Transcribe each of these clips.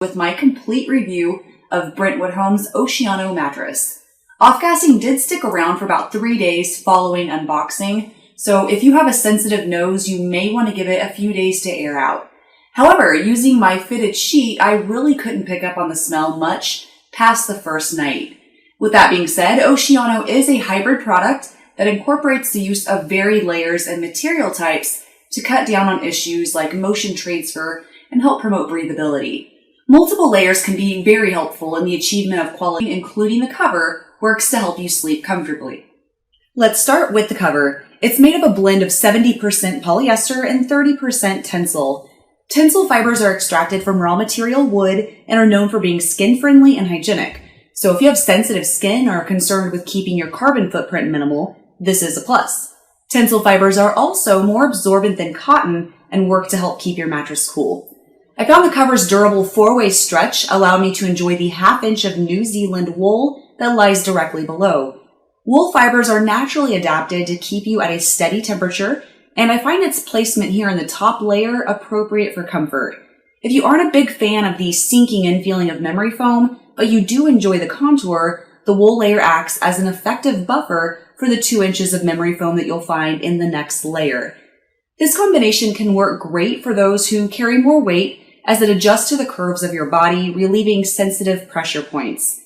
with my complete review of Brentwood Home's Oceano mattress. Off-gassing did stick around for about 3 days following unboxing, so if you have a sensitive nose, you may want to give it a few days to air out. However, using my fitted sheet, I really couldn't pick up on the smell much past the first night. With that being said, Oceano is a hybrid product that incorporates the use of varied layers and material types to cut down on issues like motion transfer and help promote breathability. Multiple layers can be very helpful in the achievement of quality, including the cover, works to help you sleep comfortably. Let's start with the cover. It's made of a blend of 70% polyester and 30% tencel. Tencel fibers are extracted from raw material wood and are known for being skin-friendly and hygienic. So if you have sensitive skin or are concerned with keeping your carbon footprint minimal, this is a plus. Tencel fibers are also more absorbent than cotton and work to help keep your mattress cool. I found the cover's durable 4-way stretch allowed me to enjoy the half-inch of New Zealand wool that lies directly below. Wool fibers are naturally adapted to keep you at a steady temperature, and I find its placement here in the top layer appropriate for comfort. If you aren't a big fan of the sinking in feeling of memory foam, but you do enjoy the contour, the wool layer acts as an effective buffer for the 2 inches of memory foam that you'll find in the next layer. This combination can work great for those who carry more weight, as it adjusts to the curves of your body, relieving sensitive pressure points.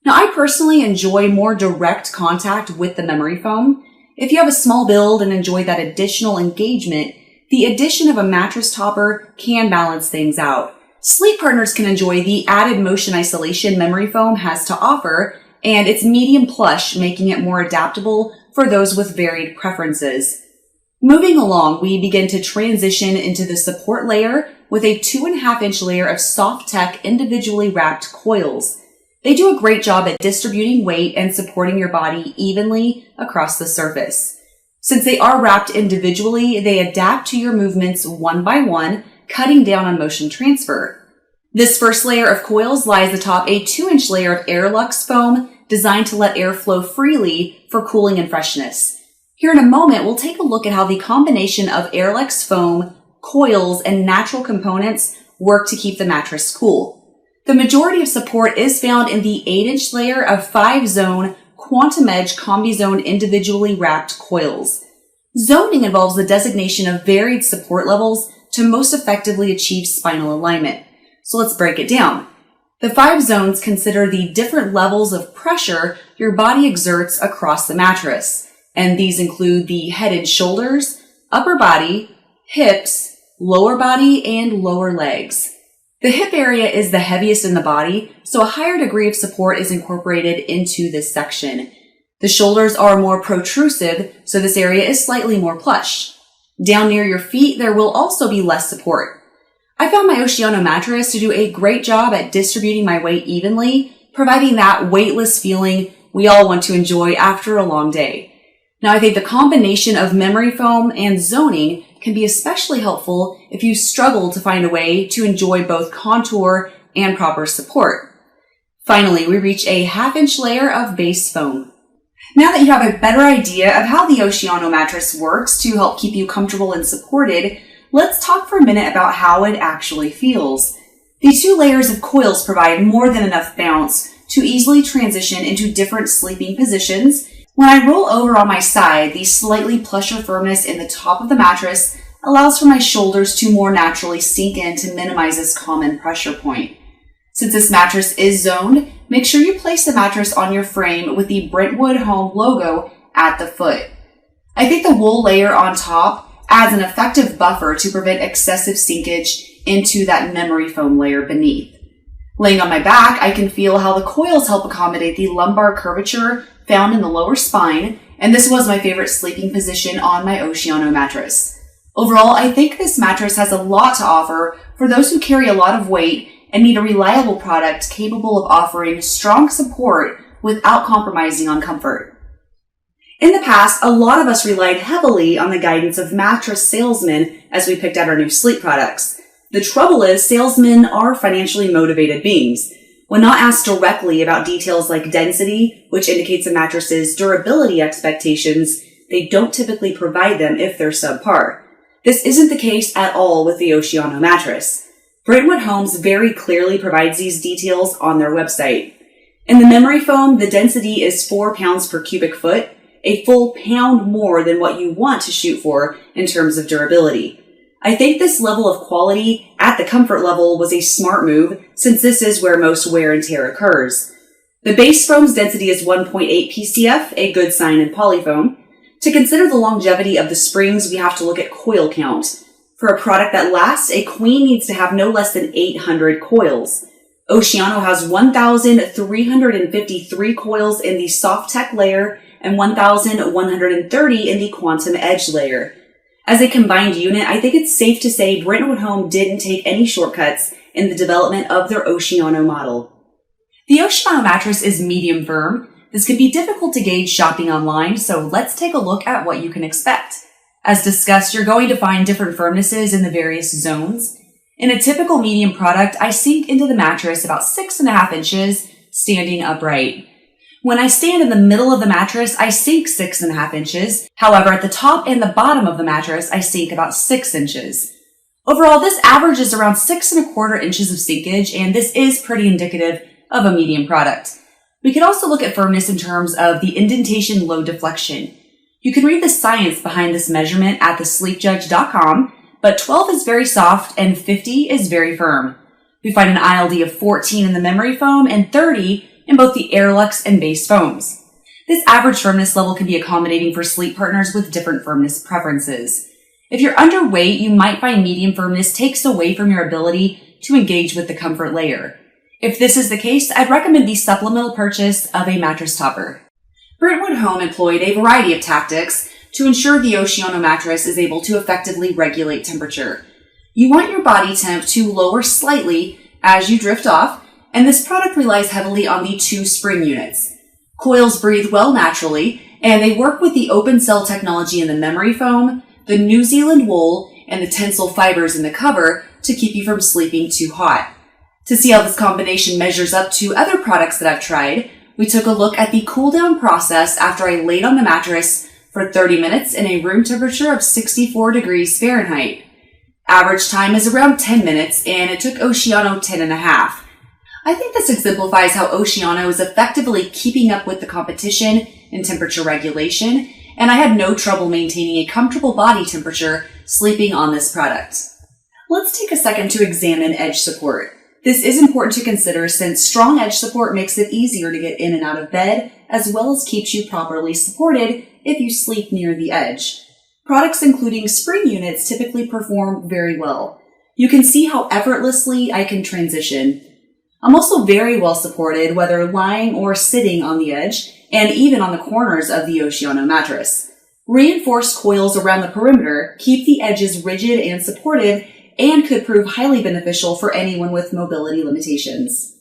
Now, I personally enjoy more direct contact with the memory foam. If you have a small build and enjoy that additional engagement, the addition of a mattress topper can balance things out. Sleep partners can enjoy the added motion isolation memory foam has to offer, and it's medium plush, making it more adaptable for those with varied preferences. Moving along, we begin to transition into the support layer with a 2.5-inch layer of soft tech individually wrapped coils. They do a great job at distributing weight and supporting your body evenly across the surface. Since they are wrapped individually, they adapt to your movements one by one, cutting down on motion transfer. This first layer of coils lies atop a 2-inch layer of Airlux foam designed to let air flow freely for cooling and freshness. Here in a moment, we'll take a look at how the combination of Airlux foam, coils, and natural components work to keep the mattress cool. The majority of support is found in the 8-inch layer of 5-zone Quantum Edge Combi-Zone individually wrapped coils. Zoning involves the designation of varied support levels to most effectively achieve spinal alignment. So let's break it down. The 5 zones consider the different levels of pressure your body exerts across the mattress, and these include the head and shoulders, upper body, hips, lower body, and lower legs. The hip area is the heaviest in the body, so a higher degree of support is incorporated into this section. The shoulders are more protrusive, so this area is slightly more plush. Down near your feet, there will also be less support. I found my Oceano mattress to do a great job at distributing my weight evenly, providing that weightless feeling we all want to enjoy after a long day. Now, I think the combination of memory foam and zoning can be especially helpful if you struggle to find a way to enjoy both contour and proper support. Finally, we reach a 1/2-inch layer of base foam. Now that you have a better idea of how the Oceano mattress works to help keep you comfortable and supported, let's talk for a minute about how it actually feels. These 2 layers of coils provide more than enough bounce to easily transition into different sleeping positions. When I roll over on my side, the slightly plusher firmness in the top of the mattress allows for my shoulders to more naturally sink in to minimize this common pressure point. Since this mattress is zoned, make sure you place the mattress on your frame with the Brentwood Home logo at the foot. I think the wool layer on top adds an effective buffer to prevent excessive sinkage into that memory foam layer beneath. Laying on my back, I can feel how the coils help accommodate the lumbar curvature found in the lower spine, and this was my favorite sleeping position on my Oceano mattress. Overall, I think this mattress has a lot to offer for those who carry a lot of weight and need a reliable product capable of offering strong support without compromising on comfort. In the past, a lot of us relied heavily on the guidance of mattress salesmen as we picked out our new sleep products. The trouble is, salesmen are financially motivated beings. When not asked directly about details like density, which indicates a mattress's durability expectations, they don't typically provide them if they're subpar. This isn't the case at all with the Oceano mattress. Brentwood Homes very clearly provides these details on their website. In the memory foam, the density is 4 pounds per cubic foot, a full pound more than what you want to shoot for in terms of durability. I think this level of quality at the comfort level was a smart move, since this is where most wear and tear occurs. The base foam's density is 1.8 PCF, a good sign in polyfoam. To consider the longevity of the springs, we have to look at coil count. For a product that lasts, a queen needs to have no less than 800 coils. Oceano has 1,353 coils in the soft tech layer and 1,130 in the quantum edge layer. As a combined unit, I think it's safe to say Brentwood Home didn't take any shortcuts in the development of their Oceano model. The Oceano mattress is medium firm. This can be difficult to gauge shopping online, so let's take a look at what you can expect. As discussed, you're going to find different firmnesses in the various zones. In a typical medium product, I sink into the mattress about 6.5 inches, standing upright. When I stand in the middle of the mattress, I sink 6.5 inches. However, at the top and the bottom of the mattress, I sink about 6 inches. Overall, this averages around 6.25 inches of sinkage, and this is pretty indicative of a medium product. We could also look at firmness in terms of the indentation load deflection. You can read the science behind this measurement at thesleepjudge.com, but 12 is very soft and 50 is very firm. We find an ILD of 14 in the memory foam and 30 in both the Airlux and base foams. This average firmness level can be accommodating for sleep partners with different firmness preferences. If you're underweight, you might find medium firmness takes away from your ability to engage with the comfort layer. If this is the case, I'd recommend the supplemental purchase of a mattress topper. Brentwood Home employed a variety of tactics to ensure the Oceano mattress is able to effectively regulate temperature. You want your body temp to lower slightly as you drift off, and this product relies heavily on the 2 spring units. Coils breathe well naturally, and they work with the open cell technology in the memory foam, the New Zealand wool, and the tensile fibers in the cover to keep you from sleeping too hot. To see how this combination measures up to other products that I've tried, we took a look at the cool down process after I laid on the mattress for 30 minutes in a room temperature of 64 degrees Fahrenheit. Average time is around 10 minutes, and it took Oceano 10.5. I think this exemplifies how Oceano is effectively keeping up with the competition in temperature regulation, and I had no trouble maintaining a comfortable body temperature sleeping on this product. Let's take a second to examine edge support. This is important to consider since strong edge support makes it easier to get in and out of bed, as well as keeps you properly supported if you sleep near the edge. Products including spring units typically perform very well. You can see how effortlessly I can transition. I'm also very well supported whether lying or sitting on the edge, and even on the corners of the Oceano mattress. Reinforced coils around the perimeter keep the edges rigid and supportive, and could prove highly beneficial for anyone with mobility limitations.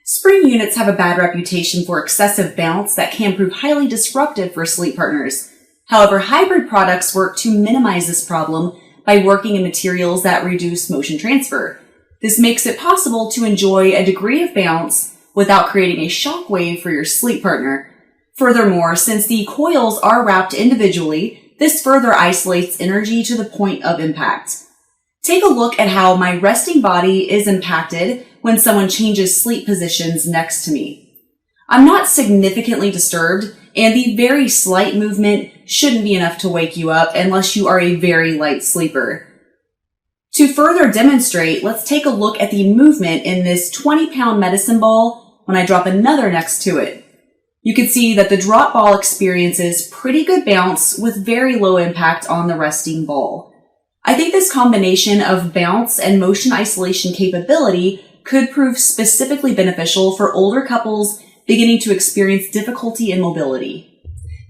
Spring units have a bad reputation for excessive bounce that can prove highly disruptive for sleep partners. However, hybrid products work to minimize this problem by working in materials that reduce motion transfer. This makes it possible to enjoy a degree of bounce without creating a shock wave for your sleep partner. Furthermore, since the coils are wrapped individually, this further isolates energy to the point of impact. Take a look at how my resting body is impacted when someone changes sleep positions next to me. I'm not significantly disturbed, and the very slight movement shouldn't be enough to wake you up unless you are a very light sleeper. To further demonstrate, let's take a look at the movement in this 20-pound medicine ball when I drop another next to it. You can see that the drop ball experiences pretty good bounce with very low impact on the resting ball. I think this combination of bounce and motion isolation capability could prove specifically beneficial for older couples beginning to experience difficulty in mobility.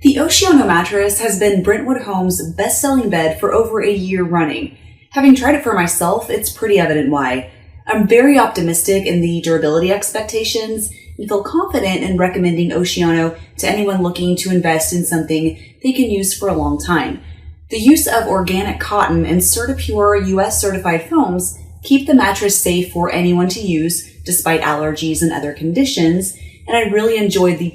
The Oceano mattress has been Brentwood Home's best-selling bed for over a year running. Having tried it for myself, it's pretty evident why. I'm very optimistic in the durability expectations and feel confident in recommending Oceano to anyone looking to invest in something they can use for a long time. The use of organic cotton and CertiPUR-US Certified foams keep the mattress safe for anyone to use despite allergies and other conditions, and I really enjoyed the